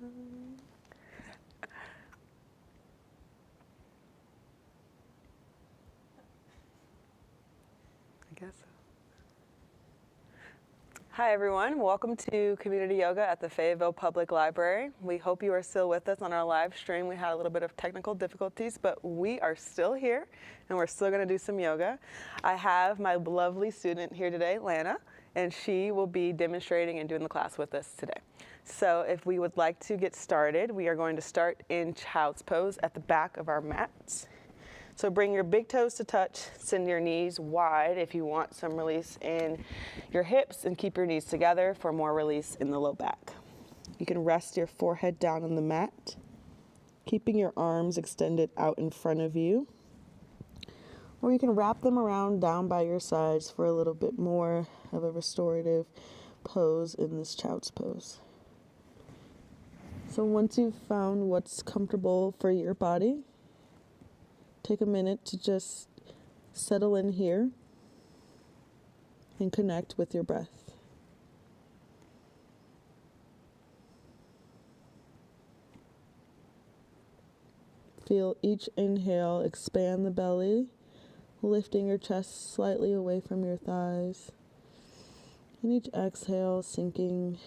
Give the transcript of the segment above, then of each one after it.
I guess so. Hi everyone, welcome to Community Yoga at the Fayetteville Public Library. We hope you are still with us on our live stream. We had a little bit of technical difficulties, but we are still here and we're still going to do some yoga. I have my lovely student here today, Lana, and she will be demonstrating and doing the class with us today. So if we would like to get started, we are going to start in child's pose at the back of our mats. So bring your big toes to touch, send your knees wide if you want some release in your hips, and keep your knees together for more release in the low back. You can rest your forehead down on the mat, keeping your arms extended out in front of you. Or you can wrap them around down by your sides for a little bit more of a restorative pose in this child's pose. So once you've found what's comfortable for your body, take a minute to just settle in here and connect with your breath. Feel each inhale expand the belly, lifting your chest slightly away from your thighs. And each exhale sinking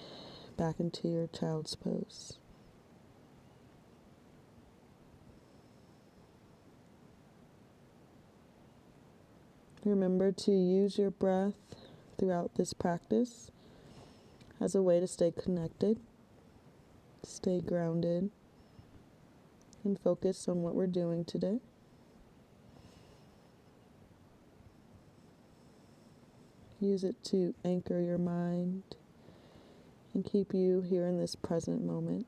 back into your child's pose. Remember to use your breath throughout this practice as a way to stay connected, stay grounded, and focus on what we're doing today. Use it to anchor your mind and keep you here in this present moment.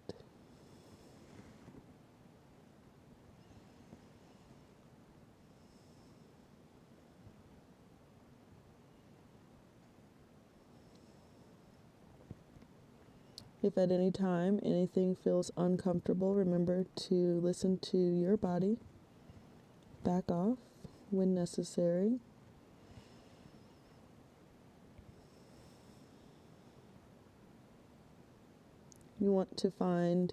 If at any time anything feels uncomfortable, remember to listen to your body. Back off when necessary. You want to find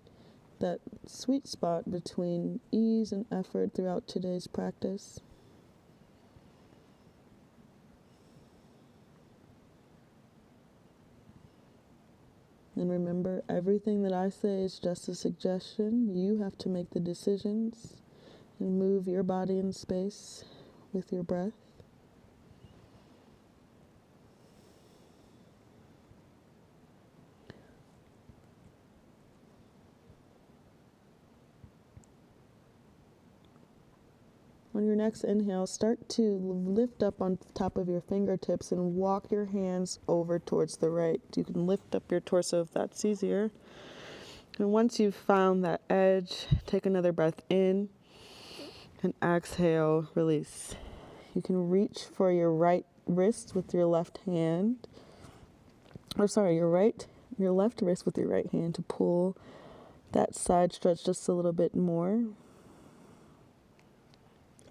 that sweet spot between ease and effort throughout today's practice. And remember, everything that I say is just a suggestion. You have to make the decisions and move your body in space with your breath. On your next inhale, start to lift up on top of your fingertips and walk your hands over towards the right. You can lift up your torso if that's easier. And once you've found that edge, take another breath in and exhale, release. You can reach for your right wrist with your left hand. Your left wrist with your right hand to pull that side stretch just a little bit more.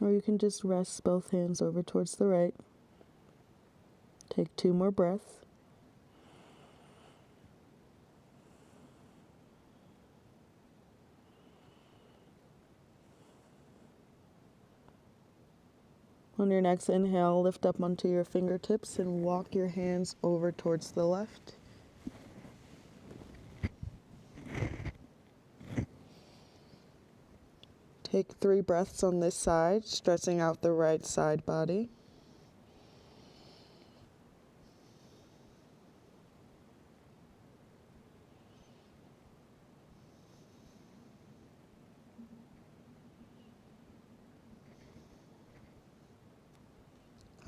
Or you can just rest both hands over towards the right. Take 2 more breaths. On your next inhale, lift up onto your fingertips and walk your hands over towards the left. Take 3 breaths on this side, stretching out the right side body.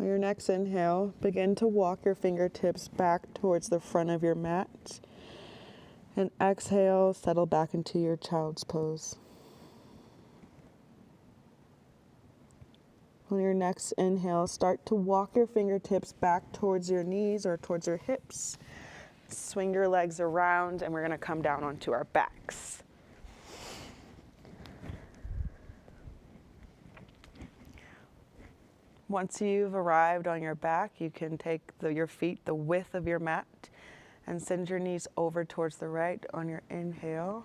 On your next inhale, begin to walk your fingertips back towards the front of your mat. And exhale, settle back into your child's pose. On your next inhale, start to walk your fingertips back towards your knees or towards your hips. Swing your legs around, and we're going to come down onto our backs. Once you've arrived on your back, you can take your feet the width of your mat and send your knees over towards the right on your inhale.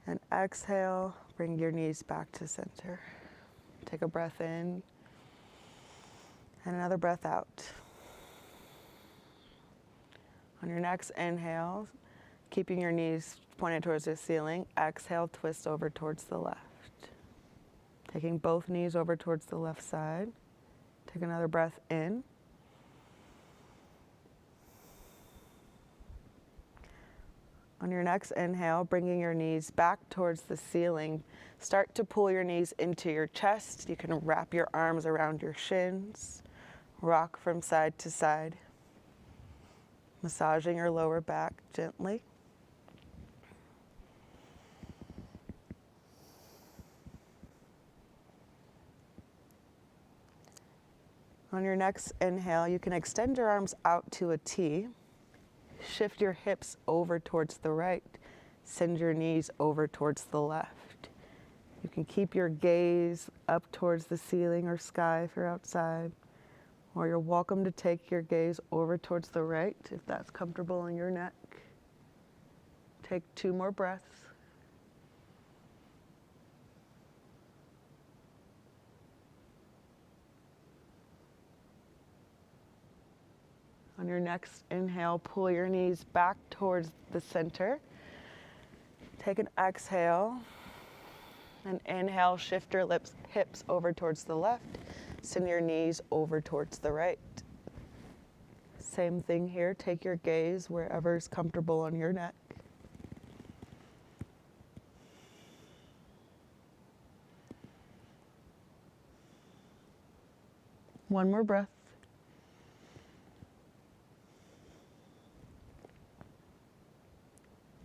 And exhale, bring your knees back to center. Take a breath in and another breath out. On your next inhale, keeping your knees pointed towards the ceiling, exhale, twist over towards the left. Taking both knees over towards the left side. Take another breath in. On your next inhale, bringing your knees back towards the ceiling, start to pull your knees into your chest. You can wrap your arms around your shins, rock from side to side, massaging your lower back gently. On your next inhale, you can extend your arms out to a T. Shift your hips over towards the right. Send your knees over towards the left. You can keep your gaze up towards the ceiling or sky if you're outside, or you're welcome to take your gaze over towards the right if that's comfortable in your neck. Take 2 more breaths. On your next inhale, pull your knees back towards the center. Take an exhale. And inhale, shift your hips over towards the left. Send your knees over towards the right. Same thing here. Take your gaze wherever is comfortable on your neck. One more breath.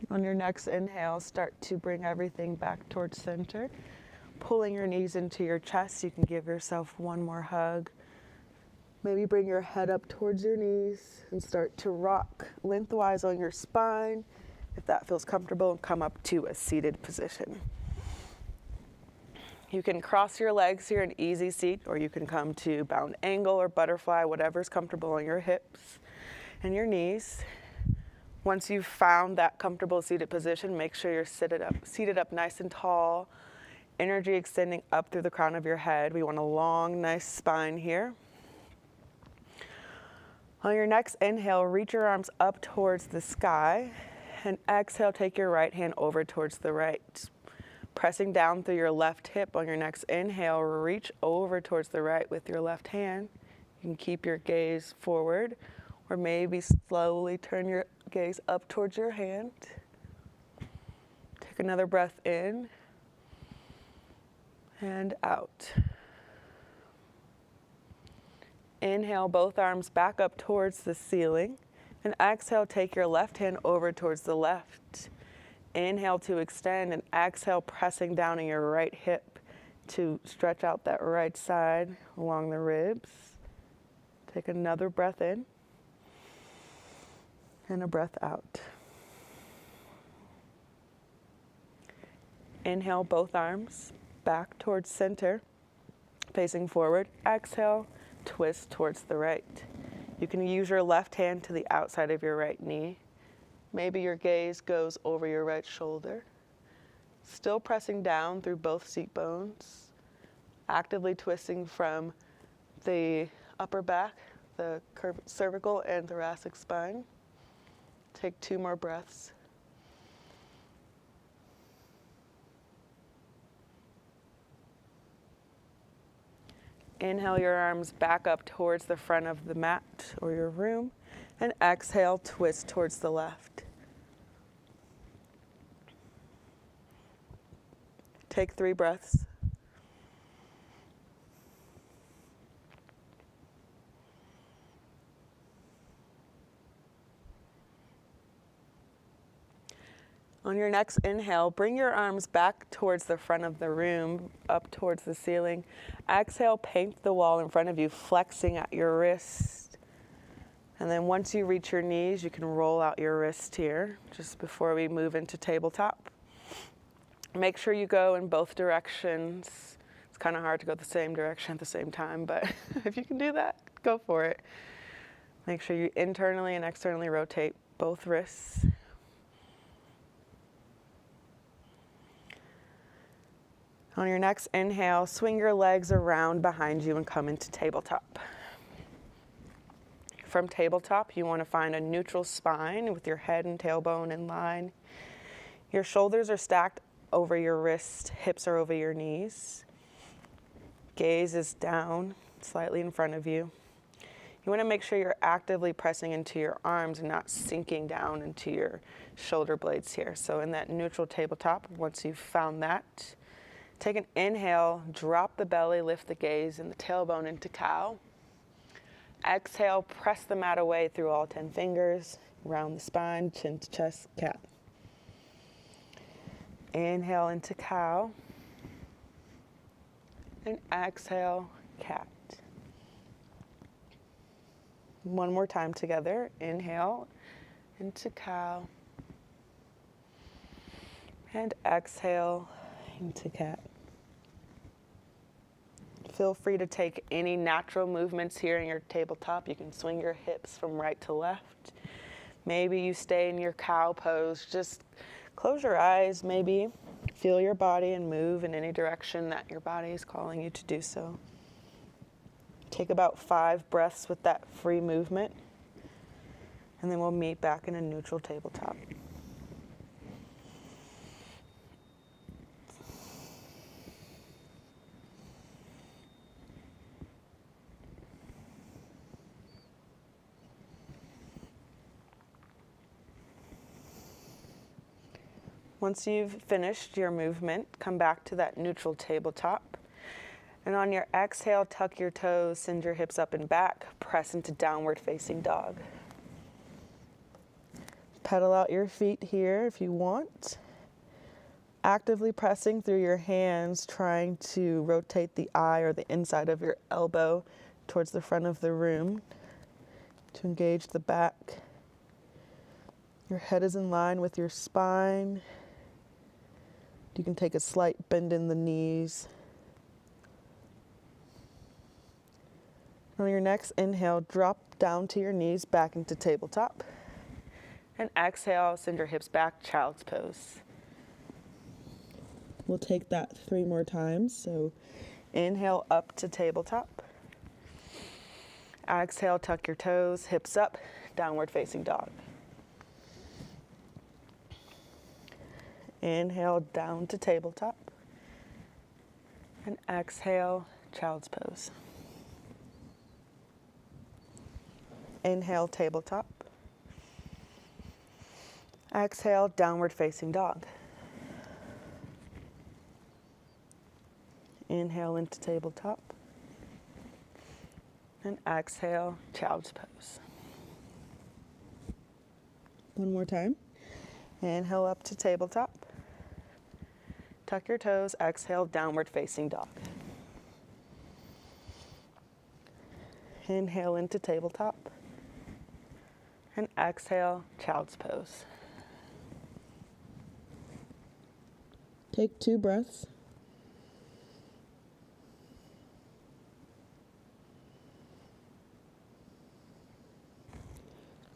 On your next inhale, start to bring everything back towards center. Pulling your knees into your chest, you can give yourself one more hug. Maybe bring your head up towards your knees and start to rock lengthwise on your spine. If that feels comfortable, and come up to a seated position. You can cross your legs here in easy seat, or you can come to bound angle or butterfly, whatever's comfortable on your hips and your knees. Once you've found that comfortable seated position, make sure you're seated up nice and tall, energy extending up through the crown of your head. We want a long, nice spine here. On your next inhale, reach your arms up towards the sky, and exhale, take your right hand over towards the right. Pressing down through your left hip on your next inhale, reach over towards the right with your left hand. You can keep your gaze forward, or maybe slowly turn your gaze up towards your hand. Take another breath in and out. Inhale, both arms back up towards the ceiling, and exhale, take your left hand over towards the left. Inhale to extend, and exhale, pressing down on your right hip to stretch out that right side along the ribs. Take another breath in and a breath out. Inhale, both arms back towards center, facing forward. Exhale, twist towards the right. You can use your left hand to the outside of your right knee. Maybe your gaze goes over your right shoulder. Still pressing down through both seat bones, actively twisting from the upper back, the cervical and thoracic spine. Take 2 more breaths. Inhale your arms back up towards the front of the mat or your room, and exhale, twist towards the left. Take 3 breaths. On your next inhale, bring your arms back towards the front of the room, up towards the ceiling. Exhale, paint the wall in front of you, flexing at your wrist. And then once you reach your knees, you can roll out your wrist here, just before we move into tabletop. Make sure you go in both directions. It's kind of hard to go the same direction at the same time, but if you can do that, go for it. Make sure you internally and externally rotate both wrists. On your next inhale, swing your legs around behind you and come into tabletop. From tabletop, you want to find a neutral spine with your head and tailbone in line. Your shoulders are stacked over your wrists, hips are over your knees. Gaze is down, slightly in front of you. You want to make sure you're actively pressing into your arms and not sinking down into your shoulder blades here. So in that neutral tabletop, once you've found that, take an inhale, drop the belly, lift the gaze and the tailbone into cow. Exhale, press the mat away through all 10 fingers, round the spine, chin to chest, cat. Inhale into cow. And exhale, cat. One more time together. Inhale into cow. And exhale into cat. Feel free to take any natural movements here in your tabletop. You can swing your hips from right to left. Maybe you stay in your cow pose. Just close your eyes, maybe. Feel your body and move in any direction that your body is calling you to do so. Take about 5 breaths with that free movement. And then we'll meet back in a neutral tabletop. Once you've finished your movement, come back to that neutral tabletop. And on your exhale, tuck your toes, send your hips up and back, press into downward facing dog. Pedal out your feet here if you want. Actively pressing through your hands, trying to rotate the eye or the inside of your elbow towards the front of the room to engage the back. Your head is in line with your spine. You can take a slight bend in the knees. On your next inhale, drop down to your knees, back into tabletop. And exhale, send your hips back, child's pose. We'll take that 3 more times. So inhale up to tabletop. Exhale, tuck your toes, hips up, downward facing dog. Inhale down to tabletop. And exhale, child's pose. Inhale, tabletop. Exhale, downward facing dog. Inhale into tabletop. And exhale, child's pose. One more time. Inhale up to tabletop. Tuck your toes, exhale, downward facing dog. Inhale into tabletop. And exhale, child's pose. Take 2 breaths.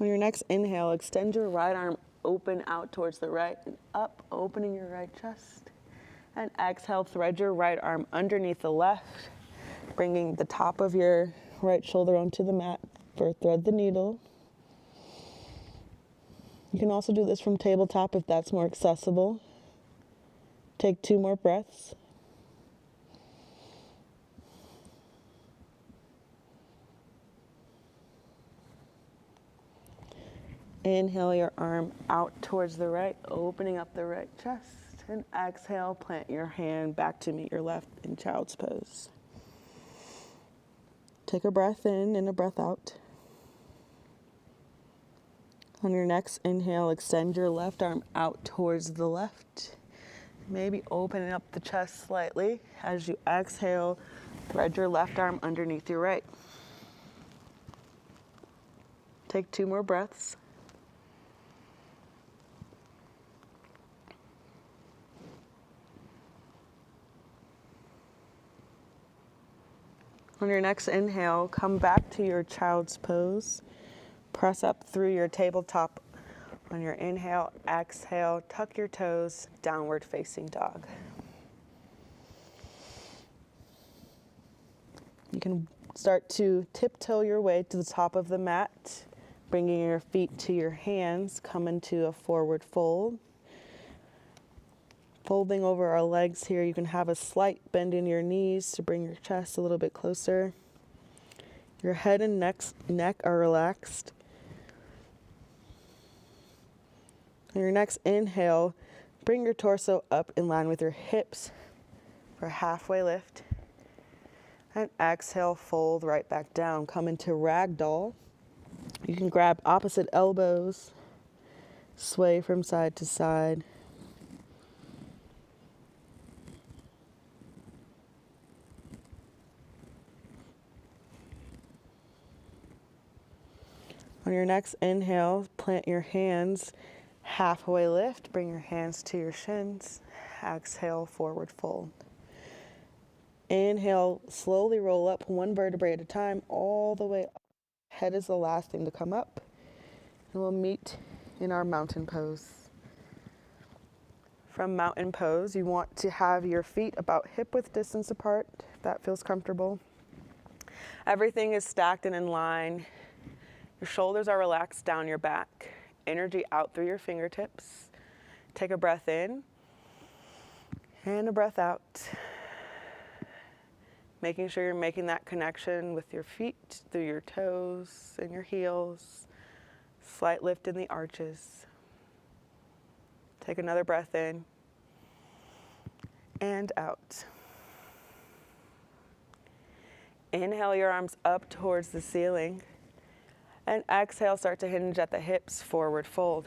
On your next inhale, extend your right arm open out towards the right and up, opening your right chest. And exhale, thread your right arm underneath the left, bringing the top of your right shoulder onto the mat for thread the needle. You can also do this from tabletop if that's more accessible. Take 2 more breaths. Inhale your arm out towards the right, opening up the right chest. And exhale, plant your hand back to meet your left in child's pose. Take a breath in and a breath out. On your next inhale, extend your left arm out towards the left. Maybe opening up the chest slightly. As you exhale, thread your left arm underneath your right. Take 2 more breaths. On your next inhale, come back to your child's pose. Press up through your tabletop. On your inhale, exhale, tuck your toes, downward facing dog. You can start to tiptoe your way to the top of the mat, bringing your feet to your hands, come into a forward fold. Folding over our legs here, you can have a slight bend in your knees to bring your chest a little bit closer. Your head and neck are relaxed. On your next inhale, bring your torso up in line with your hips for a halfway lift. And exhale, fold right back down. Come into ragdoll. You can grab opposite elbows, sway from side to side. On your next inhale, plant your hands, halfway lift, bring your hands to your shins. Exhale, forward fold. Inhale, slowly roll up one vertebrae at a time, all the way up. Head is the last thing to come up. And we'll meet in our mountain pose. From mountain pose, you want to have your feet about hip width distance apart, if that feels comfortable. Everything is stacked and in line. Your shoulders are relaxed down your back. Energy out through your fingertips. Take a breath in and a breath out. Making sure you're making that connection with your feet through your toes and your heels. Slight lift in the arches. Take another breath in and out. Inhale your arms up towards the ceiling. And exhale, start to hinge at the hips, forward fold.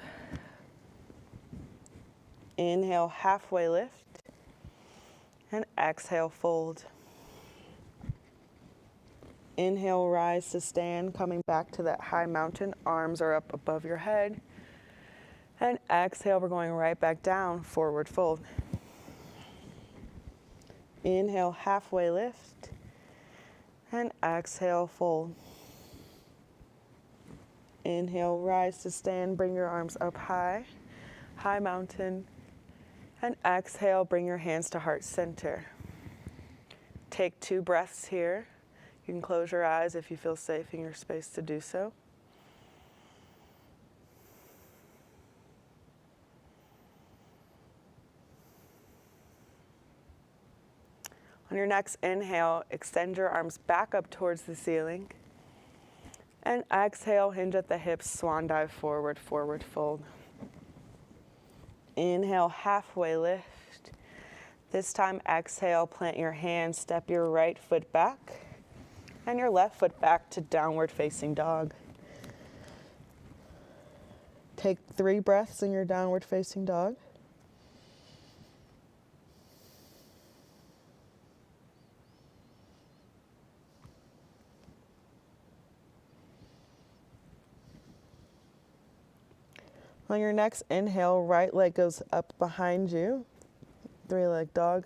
Inhale, halfway lift. And exhale, fold. Inhale, rise to stand, coming back to that high mountain. Arms are up above your head. And exhale, we're going right back down, forward fold. Inhale, halfway lift. And exhale, fold. Inhale, rise to stand, bring your arms up high, high mountain. And exhale, bring your hands to heart center. Take 2 breaths here. You can close your eyes if you feel safe in your space to do so. On your next inhale, extend your arms back up towards the ceiling. And exhale, hinge at the hips, swan dive forward, forward fold. Inhale, halfway lift. This time, exhale, plant your hands, step your right foot back, and your left foot back to downward facing dog. Take 3 breaths in your downward facing dog. On your next inhale, right leg goes up behind you, 3-leg dog.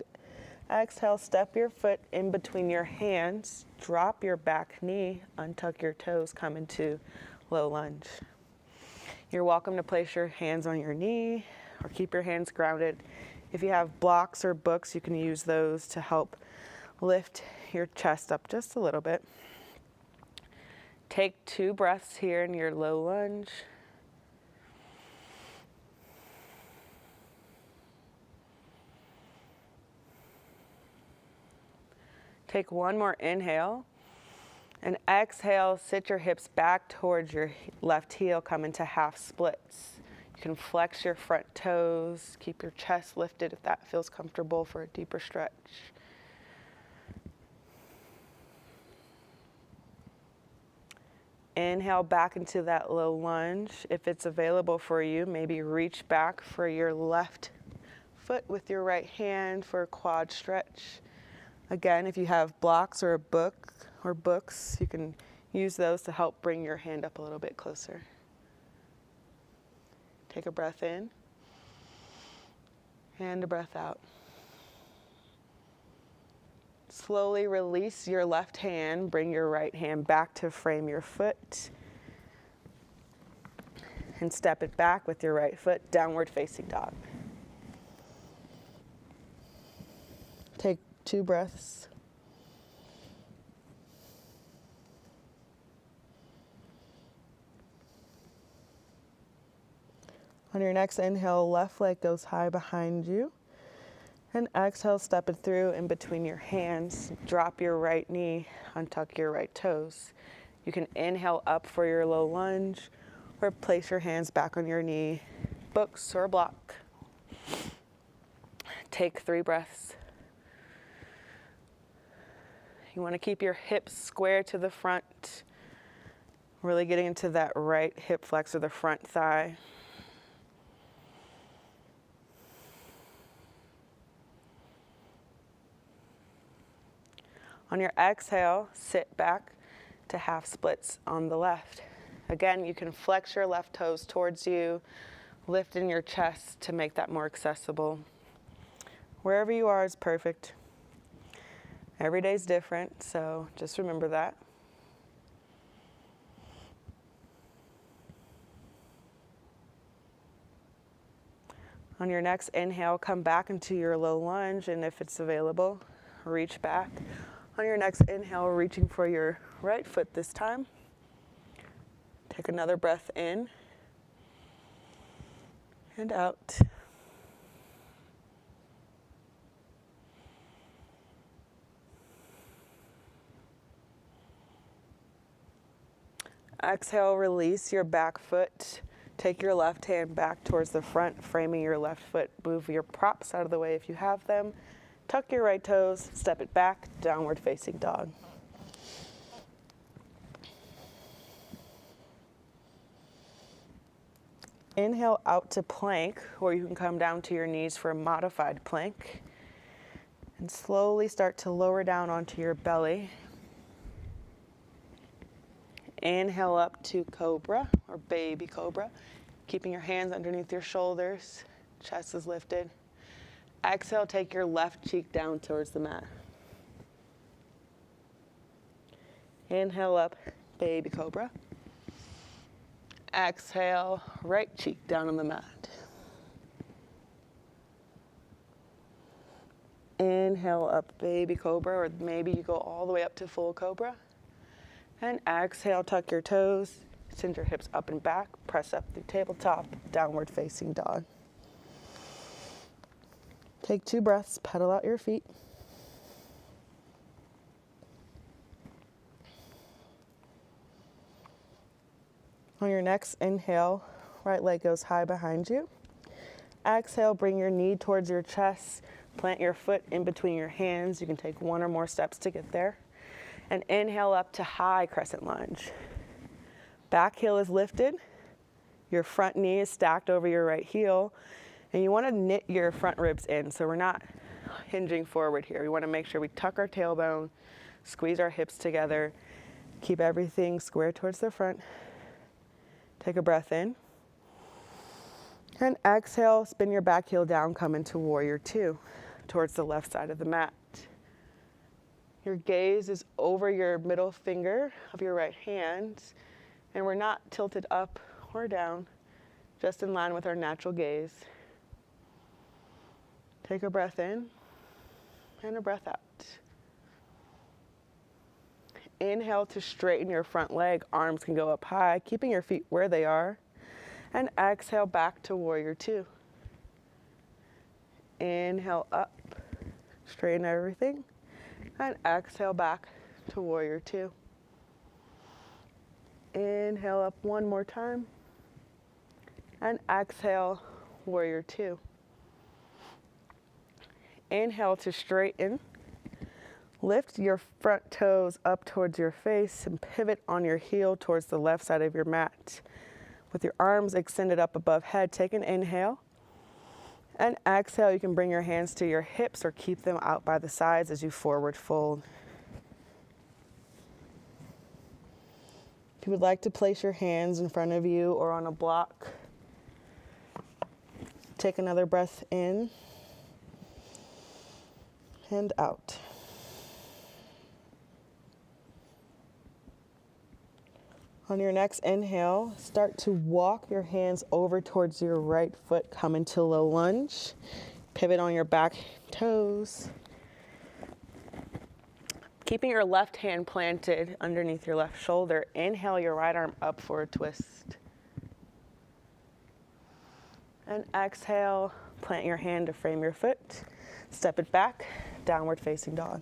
Exhale, step your foot in between your hands, drop your back knee, untuck your toes, come into low lunge. You're welcome to place your hands on your knee or keep your hands grounded. If you have blocks or books, you can use those to help lift your chest up just a little bit. Take 2 breaths here in your low lunge. Take 1 more inhale, and exhale, sit your hips back towards your left heel, come into half splits. You can flex your front toes, keep your chest lifted if that feels comfortable for a deeper stretch. Inhale back into that low lunge. If it's available for you, maybe reach back for your left foot with your right hand for a quad stretch. Again, if you have blocks or a book or books, you can use those to help bring your hand up a little bit closer. Take a breath in and a breath out. Slowly release your left hand, bring your right hand back to frame your foot, and step it back with your right foot, downward facing dog. Take 2 breaths. On your next inhale, left leg goes high behind you. And exhale, step it through in between your hands. Drop your right knee, untuck your right toes. You can inhale up for your low lunge or place your hands back on your knee, books or block. Take 3 breaths. You want to keep your hips square to the front, really getting into that right hip flexor, the front thigh. On your exhale, sit back to half splits on the left. Again, you can flex your left toes towards you, lift in your chest to make that more accessible. Wherever you are is perfect. Every day's different, so just remember that. On your next inhale, come back into your low lunge, and if it's available, reach back. On your next inhale, reaching for your right foot this time. Take another breath in and out. Exhale, release your back foot. Take your left hand back towards the front, framing your left foot. Move your props out of the way if you have them. Tuck your right toes, step it back, downward facing dog. Inhale out to plank, or you can come down to your knees for a modified plank. And slowly start to lower down onto your belly. Inhale up to cobra, or baby cobra. Keeping your hands underneath your shoulders, chest is lifted. Exhale, take your left cheek down towards the mat. Inhale up, baby cobra. Exhale, right cheek down on the mat. Inhale up, baby cobra, or maybe you go all the way up to full cobra. And exhale, tuck your toes, send your hips up and back, press up through tabletop, downward facing dog. Take 2 breaths, pedal out your feet. On your next inhale, right leg goes high behind you. Exhale, bring your knee towards your chest, plant your foot in between your hands. You can take 1 or more steps to get there. And inhale up to high crescent lunge. Back heel is lifted. Your front knee is stacked over your right heel. And you want to knit your front ribs in, so we're not hinging forward here. We want to make sure we tuck our tailbone, squeeze our hips together, keep everything square towards the front. Take a breath in. And exhale, spin your back heel down, come into warrior 2, towards the left side of the mat. Your gaze is over your middle finger of your right hand, and we're not tilted up or down, just in line with our natural gaze. Take a breath in and a breath out. Inhale to straighten your front leg. Arms can go up high, keeping your feet where they are. And exhale back to warrior 2. Inhale up, straighten everything. And exhale back to warrior 2. Inhale up 1 more time. And exhale, warrior 2. Inhale to straighten. Lift your front toes up towards your face and pivot on your heel towards the left side of your mat. With your arms extended up above head, take an inhale. And exhale, you can bring your hands to your hips or keep them out by the sides as you forward fold. If you would like to place your hands in front of you or on a block, take another breath in and out. On your next inhale, start to walk your hands over towards your right foot. Come into low lunge. Pivot on your back toes. Keeping your left hand planted underneath your left shoulder. Inhale your right arm up for a twist. And exhale, plant your hand to frame your foot. Step it back, downward facing dog.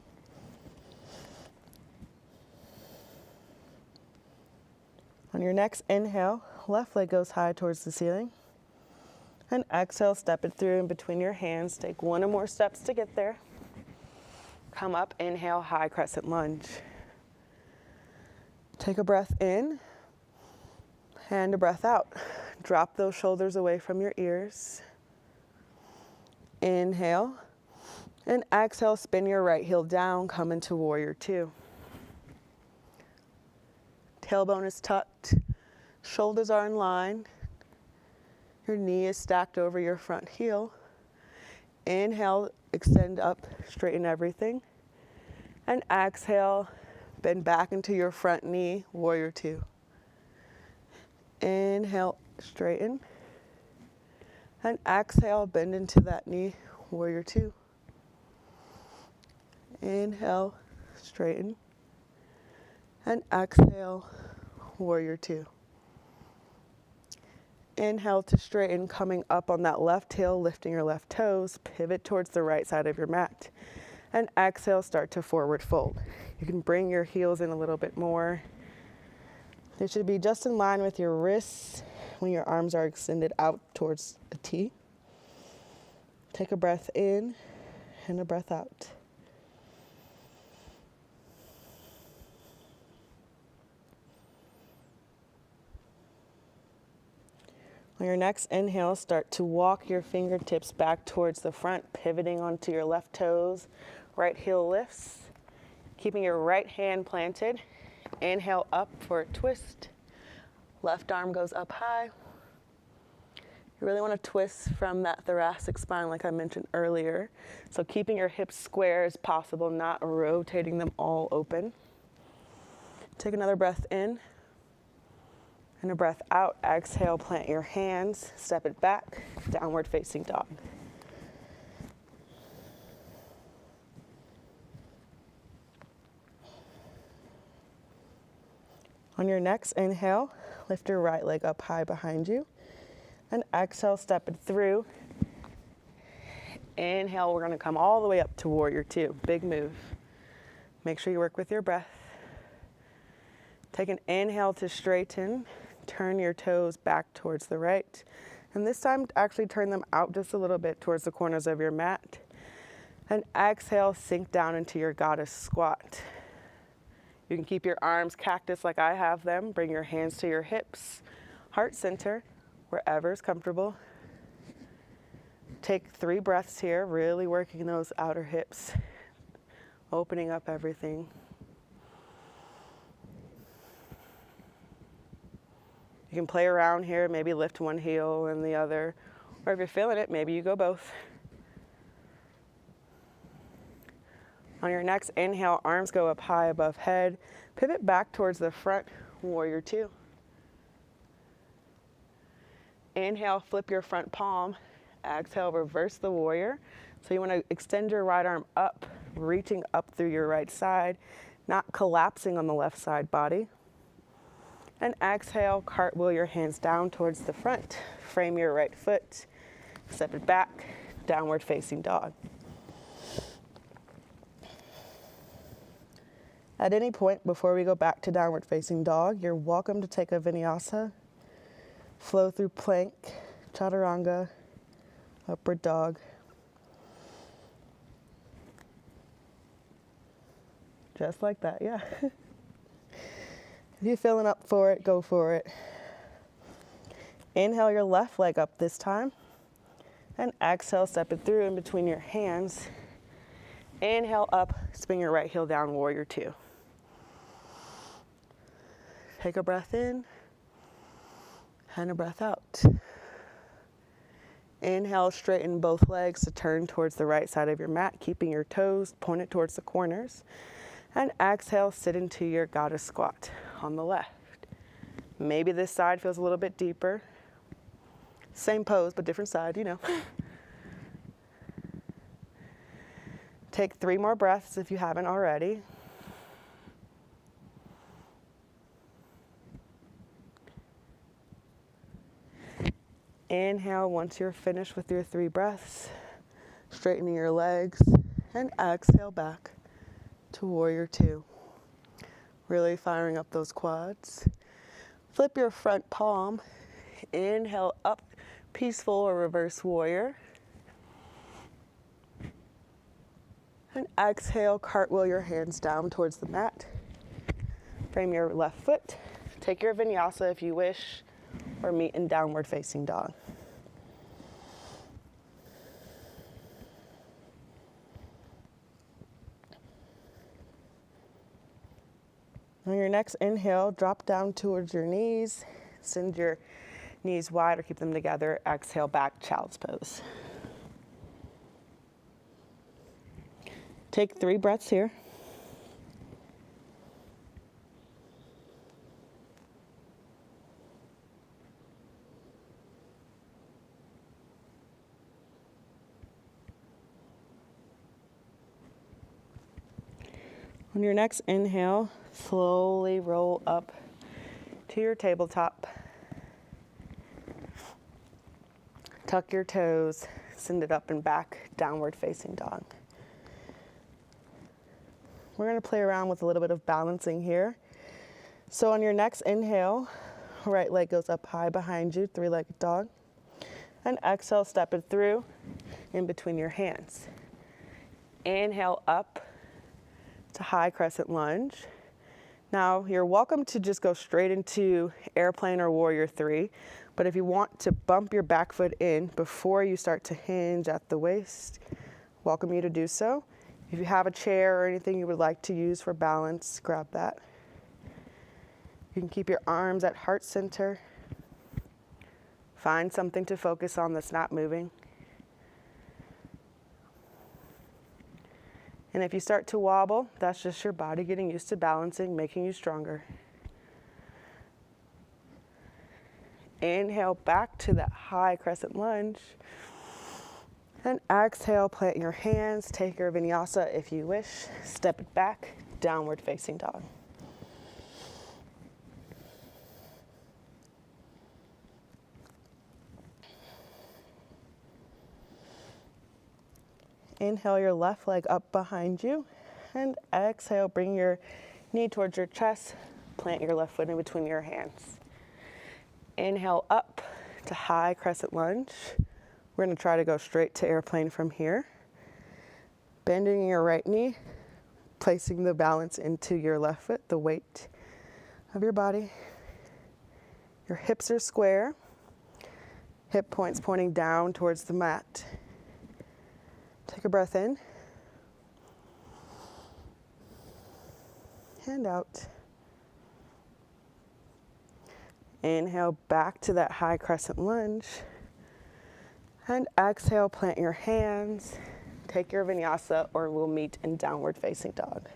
On your next inhale, left leg goes high towards the ceiling. And exhale, step it through in between your hands. Take one or more steps to get there. Come up, inhale, high crescent lunge. Take a breath in and a breath out. Drop those shoulders away from your ears. Inhale and exhale, spin your right heel down, come into warrior two. Tailbone is tucked, shoulders are in line. Your knee is stacked over your front heel. Inhale, extend up, straighten everything. And exhale, bend back into your front knee, warrior two. Inhale, straighten. And exhale, bend into that knee, warrior two. Inhale, straighten. And exhale, warrior two. Inhale to straighten, coming up on that left heel, lifting your left toes, pivot towards the right side of your mat. And exhale, start to forward fold. You can bring your heels in a little bit more. They should be just in line with your wrists when your arms are extended out towards a T. Take a breath in and a breath out. On your next inhale, start to walk your fingertips back towards the front, pivoting onto your left toes. Right heel lifts, keeping your right hand planted. Inhale up for a twist. Left arm goes up high. You really want to twist from that thoracic spine like I mentioned earlier. So keeping your hips square as possible, not rotating them all open. Take another breath in. And a breath out. Exhale, plant your hands, step it back, downward facing dog. On your next inhale, lift your right leg up high behind you. And exhale, step it through. Inhale, we're gonna come all the way up to warrior two. Big move. Make sure you work with your breath. Take an inhale to straighten. Turn your toes back towards the right. And this time, actually turn them out just a little bit towards the corners of your mat. And exhale, sink down into your goddess squat. You can keep your arms cactus like I have them. Bring your hands to your hips, heart center, wherever is comfortable. Take 3 breaths here, really working those outer hips, opening up everything. You can play around here, maybe lift one heel and the other, or if you're feeling it, maybe you go both. On your next inhale, arms go up high above head. Pivot back towards the front, warrior two. Inhale, flip your front palm. Exhale, reverse the warrior. So you want to extend your right arm up, reaching up through your right side, not collapsing on the left side body. And exhale, cartwheel your hands down towards the front. Frame your right foot, step it back, downward facing dog. At any point before we go back to downward facing dog, you're welcome to take a vinyasa, flow through plank, chaturanga, upward dog. Just like that, yeah. If you're feeling up for it, go for it. Inhale your left leg up this time. And exhale, step it through in between your hands. Inhale up, spin your right heel down, warrior two. Take a breath in and a breath out. Inhale, straighten both legs to turn towards the right side of your mat, keeping your toes pointed towards the corners. And exhale, sit into your goddess squat on the left. Maybe this side feels a little bit deeper. Same pose, but different side, you know. Take 3 more breaths if you haven't already. Inhale once you're finished with your 3 breaths, straightening your legs, and exhale back to warrior 2. Really firing up those quads. Flip your front palm, inhale up, peaceful or reverse warrior. And exhale, cartwheel your hands down towards the mat. Frame your left foot. Take your vinyasa if you wish, or meet in downward facing dog. On your next inhale, drop down towards your knees. Send your knees wide or keep them together. Exhale back, child's pose. Take 3 breaths here. On your next inhale, slowly roll up to your tabletop. Tuck your toes, send it up and back, downward facing dog. We're going to play around with a little bit of balancing here. So on your next inhale, right leg goes up high behind you, 3-legged dog. And exhale, step it through in between your hands. Inhale up to high crescent lunge. Now you're welcome to just go straight into airplane or warrior 3, but if you want to bump your back foot in before you start to hinge at the waist, welcome you to do so. If you have a chair or anything you would like to use for balance, grab that. You can keep your arms at heart center. Find something to focus on that's not moving. And if you start to wobble, that's just your body getting used to balancing, making you stronger. Inhale back to that high crescent lunge. And exhale, plant your hands, take your vinyasa if you wish. Step it back, downward facing dog. Inhale your left leg up behind you, and exhale, bring your knee towards your chest, plant your left foot in between your hands. Inhale up to high crescent lunge. We're going to try to go straight to airplane from here. Bending your right knee, placing the balance into your left foot, the weight of your body. Your hips are square, hip points pointing down towards the mat. Take a breath in and out. Inhale back to that high crescent lunge. And exhale, plant your hands. Take your vinyasa or we'll meet in downward facing dog.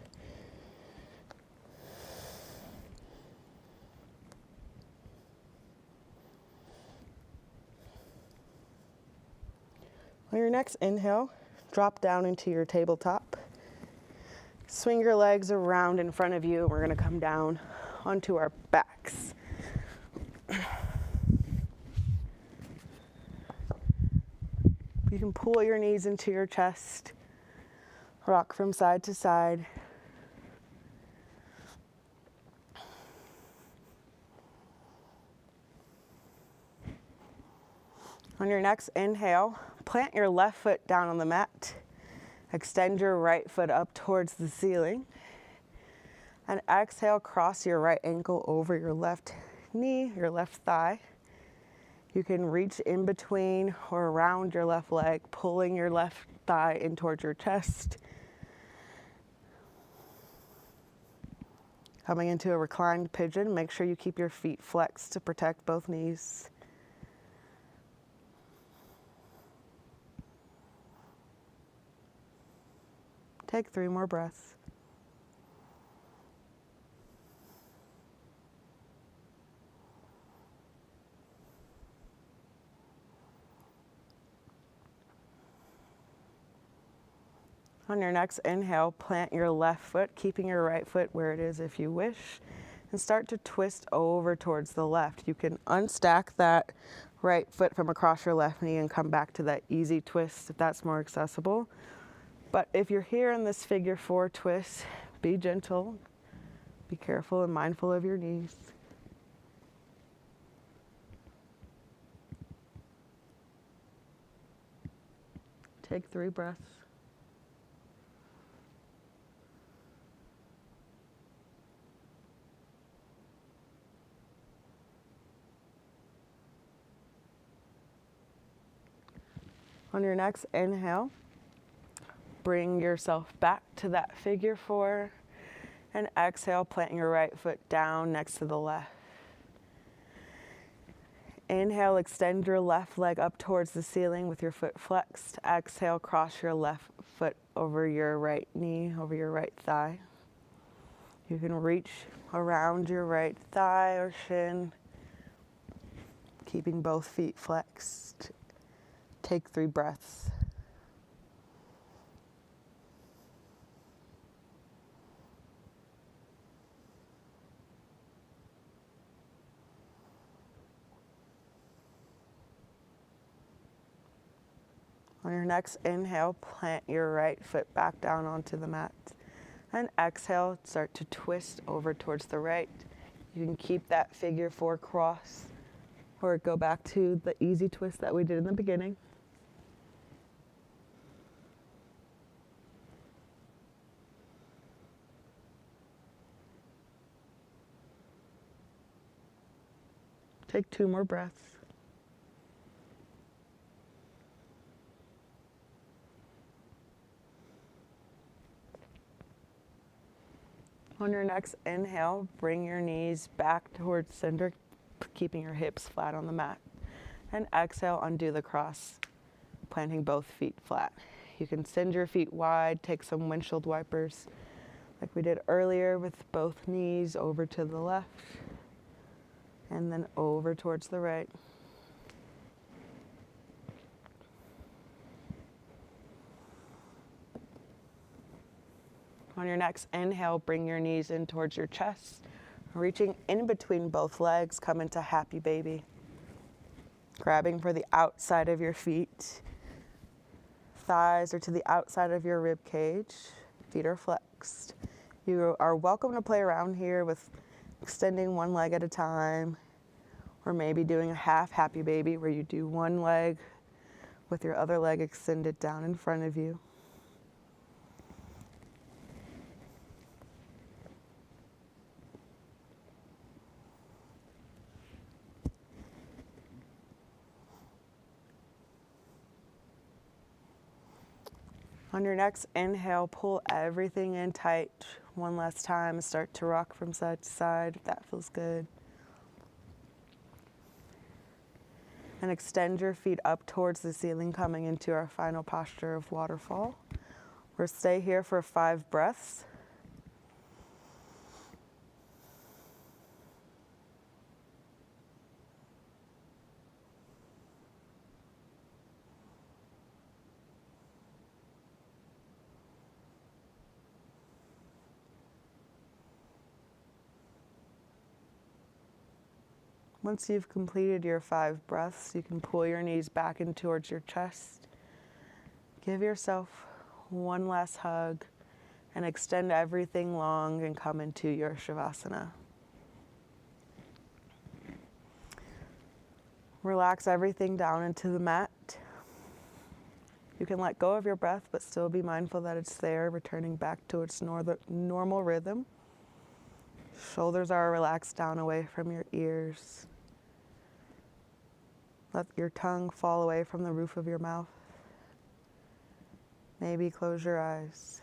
On your next inhale, drop down into your tabletop. Swing your legs around in front of you. We're going to come down onto our backs. You can pull your knees into your chest. Rock from side to side. On your next inhale, plant your left foot down on the mat. Extend your right foot up towards the ceiling. And exhale, cross your right ankle over your left knee, your left thigh. You can reach in between or around your left leg, pulling your left thigh in towards your chest. Coming into a reclined pigeon, make sure you keep your feet flexed to protect both knees. Take 3 more breaths. On your next inhale, plant your left foot, keeping your right foot where it is if you wish. and start to twist over towards the left. You can unstack that right foot from across your left knee and come back to that easy twist if that's more accessible. But if you're here in this figure 4 twist, be gentle, be careful and mindful of your knees. Take 3 breaths. On your next inhale, bring yourself back to that figure 4, and exhale, plant your right foot down next to the left. Inhale, extend your left leg up towards the ceiling with your foot flexed. Exhale, cross your left foot over your right knee, over your right thigh. You can reach around your right thigh or shin, keeping both feet flexed. Take 3 breaths. On your next inhale, plant your right foot back down onto the mat. And exhale, start to twist over towards the right. You can keep that figure 4 cross or go back to the easy twist that we did in the beginning. Take 2 more breaths. On your next inhale, bring your knees back towards center, keeping your hips flat on the mat. And exhale, undo the cross, planting both feet flat. You can send your feet wide, take some windshield wipers like we did earlier with both knees over to the left and then over towards the right. On your next inhale, bring your knees in towards your chest. Reaching in between both legs, come into happy baby. Grabbing for the outside of your feet. Thighs are to the outside of your rib cage. Feet are flexed. You are welcome to play around here with extending one leg at a time, or maybe doing a half happy baby where you do one leg with your other leg extended down in front of you. On your next inhale, pull everything in tight one last time. Start to rock from side to side if that feels good. And extend your feet up towards the ceiling, coming into our final posture of waterfall. We'll stay here for 5 breaths. Once you've completed your 5 breaths, you can pull your knees back in towards your chest. Give yourself one last hug and extend everything long and come into your Shavasana. Relax everything down into the mat. You can let go of your breath, but still be mindful that it's there, returning back to its normal rhythm. Shoulders are relaxed down away from your ears. Let your tongue fall away from the roof of your mouth. Maybe close your eyes.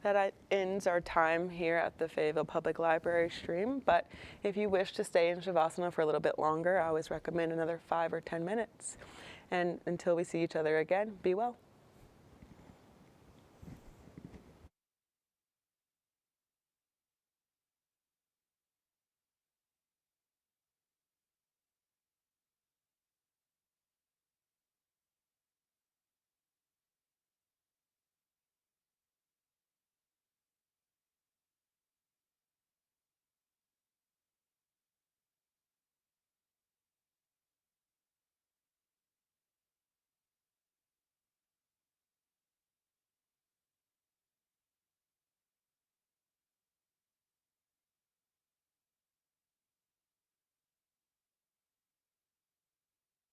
That ends our time here at the Fayetteville Public Library stream, but if you wish to stay in Shavasana for a little bit longer, I always recommend another 5 or 10 minutes. And until we see each other again, be well.